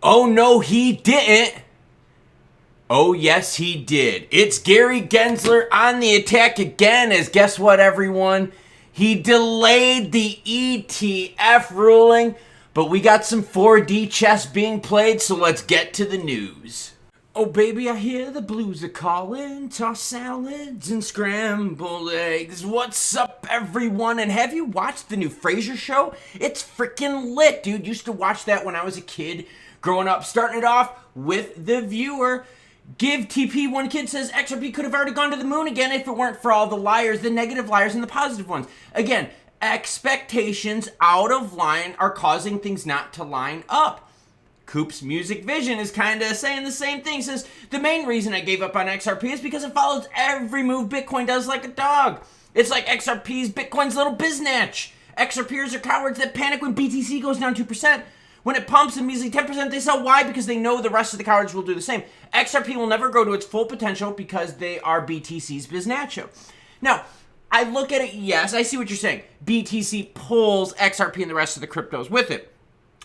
Oh no, he didn't. Oh yes, he did. It's Gary Gensler on the attack again, as guess what, everyone? He delayed the ETF ruling, but we got some 4D chess being played, so let's get to the news. Oh baby, I hear the blues are calling, toss salads and scrambled eggs. What's up, everyone? And have you watched the new Frasier show? It's freaking lit, dude. Used to watch that when I was a kid, growing up, starting it off with The Viewer. Give TP, one kid says XRP could have already gone to the moon again if it weren't for all the liars, the negative liars and the positive ones. Again, expectations out of line are causing things not to line up. Coop's Music Vision is kind of saying the same thing. Says, the main reason I gave up on XRP is because it follows every move Bitcoin does like a dog. It's like XRP's Bitcoin's little biznatch. XRPers are cowards that panic when BTC goes down 2%. When it pumps a measly 10%, they sell. Why? Because they know the rest of the cowards will do the same. XRP will never grow to its full potential because they are BTC's biznatcho. Now, I look at it, yes, I see what you're saying. BTC pulls XRP and the rest of the cryptos with it.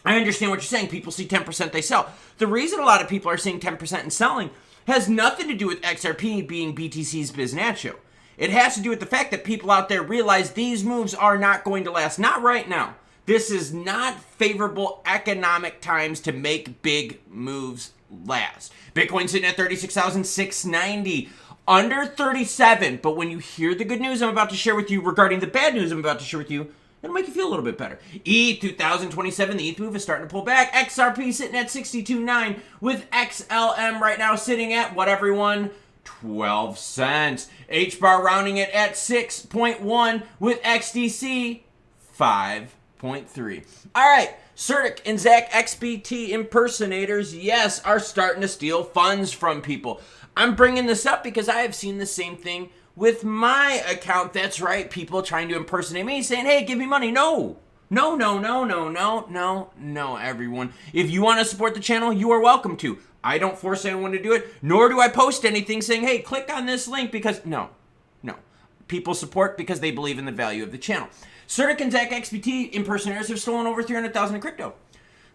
I understand what you're saying. People see 10%, they sell. The reason a lot of people are seeing 10% and selling has nothing to do with XRP being BTC's biznatcho. It has to do with the fact that people out there realize these moves are not going to last. Not right now. This is not favorable economic times to make big moves last. Bitcoin sitting at 36,690, under 37. But when you hear the good news I'm about to share with you regarding the bad news I'm about to share with you, it'll make you feel a little bit better. ETH 2027, the ETH move is starting to pull back. XRP sitting at 62.9 with XLM right now sitting at what, everyone? 12 cents. HBAR rounding it at 6.1 with XDC 5.3. All right, Certic and Zach XBT impersonators, yes, are starting to steal funds from people. I'm bringing this up because I have seen the same thing with my account. That's right, people trying to impersonate me, saying, hey, give me money. No, everyone. If you want to support the channel, you are welcome to. I don't force anyone to do it, nor do I post anything saying, hey, click on this link, because no. People support because they believe in the value of the channel. Certic and Zach XBT impersonators have stolen over 300,000 in crypto.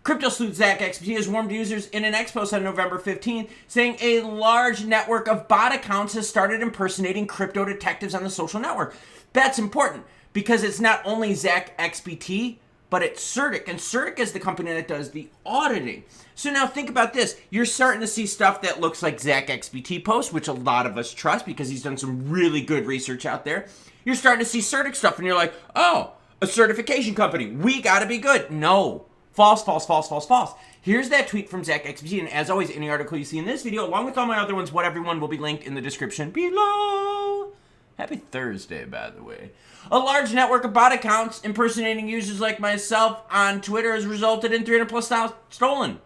Crypto sleuth Zach XBT has warned users in an X post on November 15th, saying a large network of bot accounts has started impersonating crypto detectives on the social network. That's important because it's not only Zach XBT, but it's Certic, and Certic is the company that does the auditing. So now think about this. You're starting to see stuff that looks like Zach XBT posts, which a lot of us trust because he's done some really good research out there. You're starting to see Certic stuff, and you're like, oh, a certification company. We gotta be good. No. False. Here's that tweet from Zach XBT, and as always, any article you see in this video, along with all my other ones, what everyone will be linked in the description below. Happy Thursday, by the way. A large network of bot accounts impersonating users like myself on Twitter has resulted in 300 plus thousand stolen.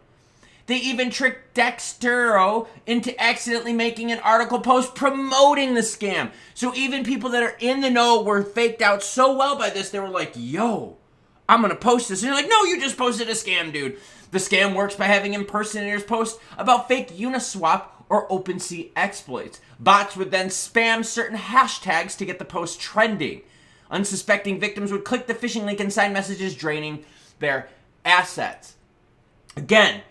They even tricked Dextero into accidentally making an article post promoting the scam. So even people that are in the know were faked out so well by this, they were like, yo, I'm going to post this. And you're like, no, you just posted a scam, dude. The scam works by having impersonators post about fake Uniswap or OpenSea exploits. Bots would then spam certain hashtags to get the post trending. Unsuspecting victims would click the phishing link and sign messages draining their assets. Again,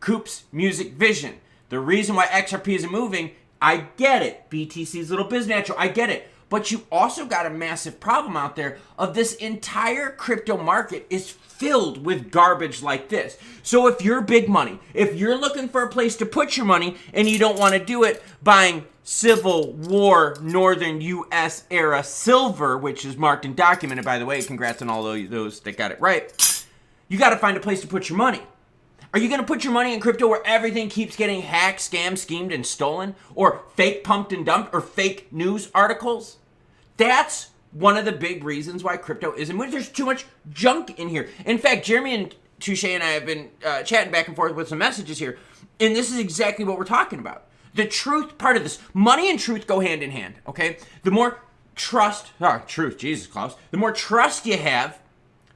Coop's Music Vision. The reason why XRP isn't moving, I get it. BTC's little biznatcho, I get it. But you also got a massive problem out there of this entire crypto market is filled with garbage like this. So if you're big money, if you're looking for a place to put your money and you don't want to do it buying Civil War Northern U.S. era silver, which is marked and documented, by the way, congrats on all those that got it right, you got to find a place to put your money. Are you going to put your money in crypto where everything keeps getting hacked, scammed, schemed, and stolen? Or fake pumped and dumped? Or fake news articles? That's one of the big reasons why crypto isn't moving. There's too much junk in here. In fact, Jeremy and Touche and I have been chatting back and forth with some messages here, and this is exactly what we're talking about. The truth part of this, money and truth go hand in hand, okay? The more truth, Jesus, Klaus. The more trust you have,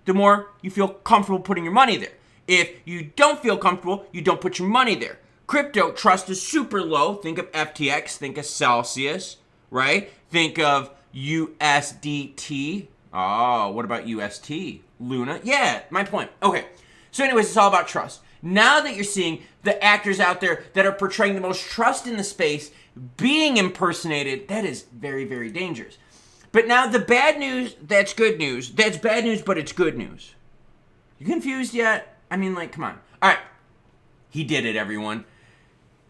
the more you feel comfortable putting your money there. If you don't feel comfortable, you don't put your money there. Crypto trust is super low. Think of FTX, think of Celsius, right? Think of USDT. Oh, what about UST? Luna? Yeah, my point. Okay. So anyways, it's all about trust. Now that you're seeing the actors out there that are portraying the most trust in the space being impersonated, that is very, very dangerous. But now the bad news, that's good news. That's bad news, but it's good news. You confused yet? I mean, like, come on. All right. He did it, everyone.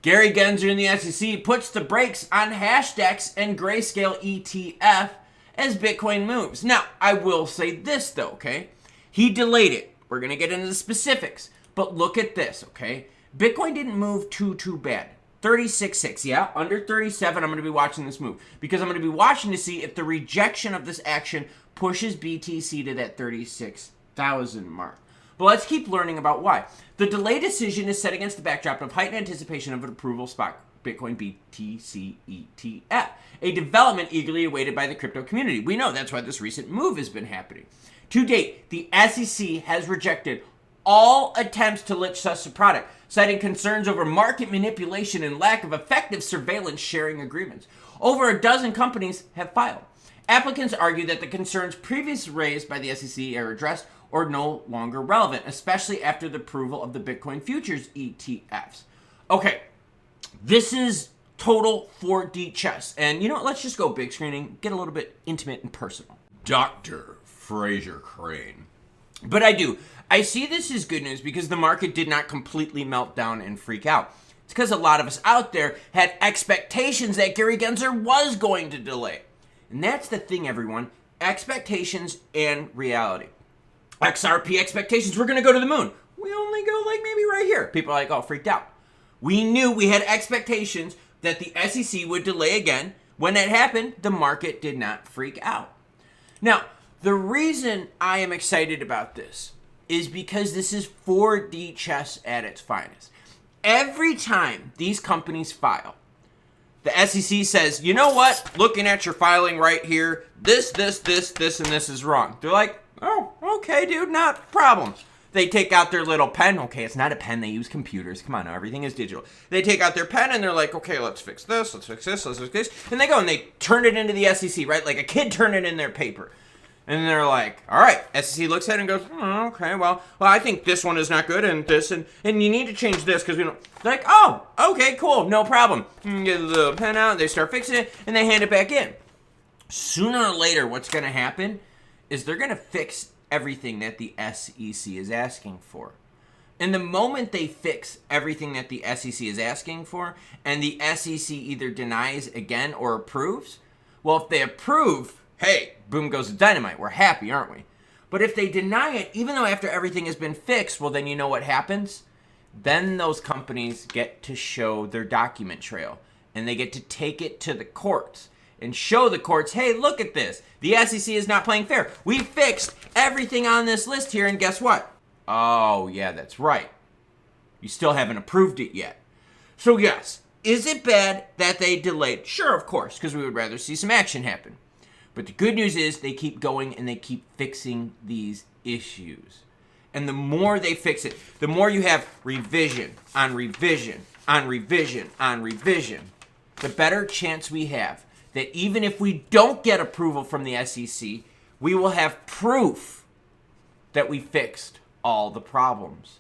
Gary Gensler in the SEC puts the brakes on Hashdex and Grayscale ETF as Bitcoin moves. Now, I will say this, though, okay? He delayed it. We're going to get into the specifics. But look at this, okay? Bitcoin didn't move too bad. 36.6, yeah? Under 37, I'm going to be watching this move. Because I'm going to be watching to see if the rejection of this action pushes BTC to that 36,000 mark. But let's keep learning about why. The delay decision is set against the backdrop of heightened anticipation of an approval spot Bitcoin BTC ETF, a development eagerly awaited by the crypto community. We know that's why this recent move has been happening. To date, the SEC has rejected all attempts to list such a product, citing concerns over market manipulation and lack of effective surveillance sharing agreements. Over a dozen companies have filed. Applicants argue that the concerns previously raised by the SEC are addressed or no longer relevant, especially after the approval of the Bitcoin futures ETFs. Okay, this is total 4D chess. And you know what? Let's just go big screening, get a little bit intimate and personal. Dr. Fraser Crane. But I see this as good news because the market did not completely melt down and freak out. It's because a lot of us out there had expectations that Gary Gensler was going to delay. And that's the thing, everyone. Expectations and reality. XRP expectations, we're going to go to the moon. We only go like maybe right here. People are like, oh, freaked out. We knew we had expectations that the SEC would delay again. When that happened, the market did not freak out. Now, the reason I am excited about this is because this is 4D chess at its finest. Every time these companies file, the SEC says, you know what? Looking at your filing right here, this, and this is wrong. They're like, oh, okay, dude, not a problem. They take out their little pen. Okay, it's not a pen. They use computers. Come on, now, everything is digital. They take out their pen and they're like, okay, let's fix this, let's fix this, let's fix this. And they go and they turn it into the SEC, right? Like a kid turning in their paper. And they're like, all right. SEC looks at it and goes, oh, okay, well, I think this one is not good and this, and you need to change this because we don't. They're like, oh, okay, cool, no problem. And get the pen out, they start fixing it, and they hand it back in. Sooner or later, what's going to happen is they're going to fix everything that the SEC is asking for. And the moment they fix everything that the SEC is asking for, and the SEC either denies again or approves, well, if they approve, hey, boom goes the dynamite. We're happy, aren't we? But if they deny it, even though after everything has been fixed, well, then you know what happens? Then those companies get to show their document trail, and they get to take it to the courts and show the courts, hey, look at this. The SEC is not playing fair. We fixed everything on this list here, and guess what? Oh, yeah, that's right. You still haven't approved it yet. So, yes, is it bad that they delayed? Sure, of course, because we would rather see some action happen. But the good news is they keep going and they keep fixing these issues. And the more they fix it, the more you have revision on revision on revision on revision, the better chance we have that even if we don't get approval from the SEC, we will have proof that we fixed all the problems.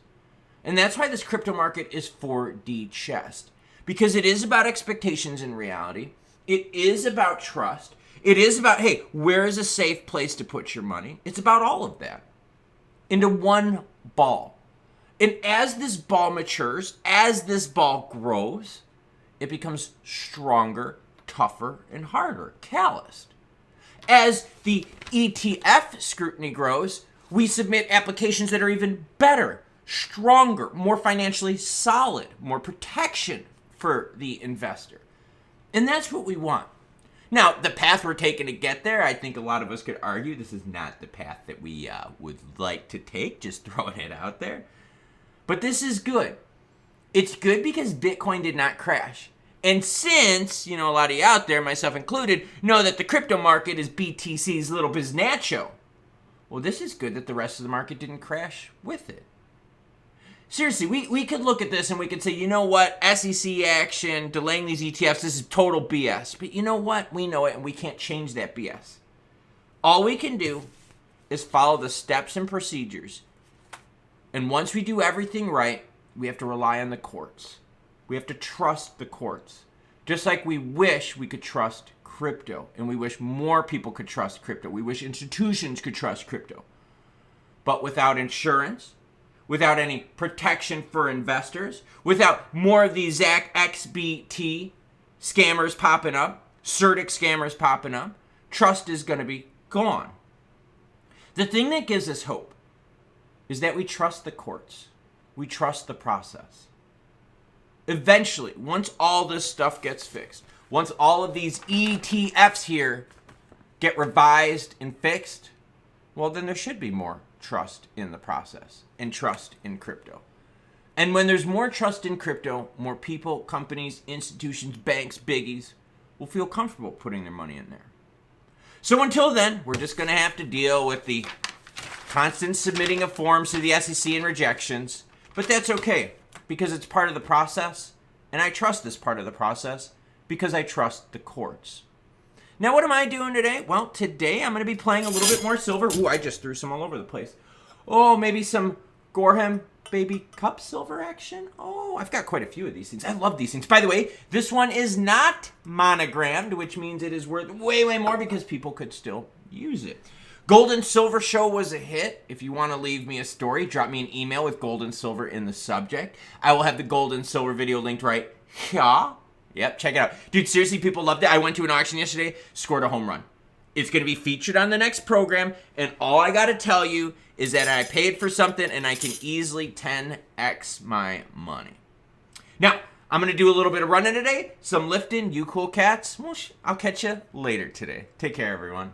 And that's why this crypto market is 4D chess. Because it is about expectations and reality. It is about trust. It is about, hey, where is a safe place to put your money? It's about all of that into one ball. And as this ball matures, as this ball grows, it becomes stronger, tougher, and harder, calloused. As the ETF scrutiny grows, we submit applications that are even better, stronger, more financially solid, more protection for the investor. And that's what we want. Now, the path we're taking to get there, I think a lot of us could argue this is not the path that we would like to take, just throwing it out there. But this is good. It's good because Bitcoin did not crash. And since, a lot of you out there, myself included, know that the crypto market is BTC's little biznacho, well, this is good that the rest of the market didn't crash with it. Seriously, we could look at this and we could say, you know what, SEC action, delaying these ETFs, this is total BS. But you know what? We know it and we can't change that BS. All we can do is follow the steps and procedures. And once we do everything right, we have to rely on the courts. We have to trust the courts. Just like we wish we could trust crypto, and we wish more people could trust crypto. We wish institutions could trust crypto. But without insurance, without any protection for investors, without more of these XBT scammers popping up, CertX scammers popping up, trust is going to be gone. The thing that gives us hope is that we trust the courts. We trust the process. Eventually, once all this stuff gets fixed, once all of these ETFs here get revised and fixed, well, then there should be more trust in the process and trust in crypto. And when there's more trust in crypto, more people, companies, institutions, banks, biggies will feel comfortable putting their money in there. So until then, we're just going to have to deal with the constant submitting of forms to the SEC and rejections. But that's okay, because it's part of the process, and I trust this part of the process because I trust the courts. Now, what am I doing today? Well, today I'm going to be playing a little bit more silver. Ooh, I just threw some all over the place. Oh, maybe some Gorham Baby Cup silver action. Oh, I've got quite a few of these things. I love these things. By the way, this one is not monogrammed, which means it is worth way, way more because people could still use it. Gold and Silver Show was a hit. If you want to leave me a story, drop me an email with gold and silver in the subject. I will have the gold and silver video linked right here. Yep, check it out. Dude, seriously, people loved it. I went to an auction yesterday, scored a home run. It's going to be featured on the next program, and all I got to tell you is that I paid for something, and I can easily 10x my money. Now, I'm going to do a little bit of running today, some lifting, you cool cats. Well, I'll catch you later today. Take care, everyone.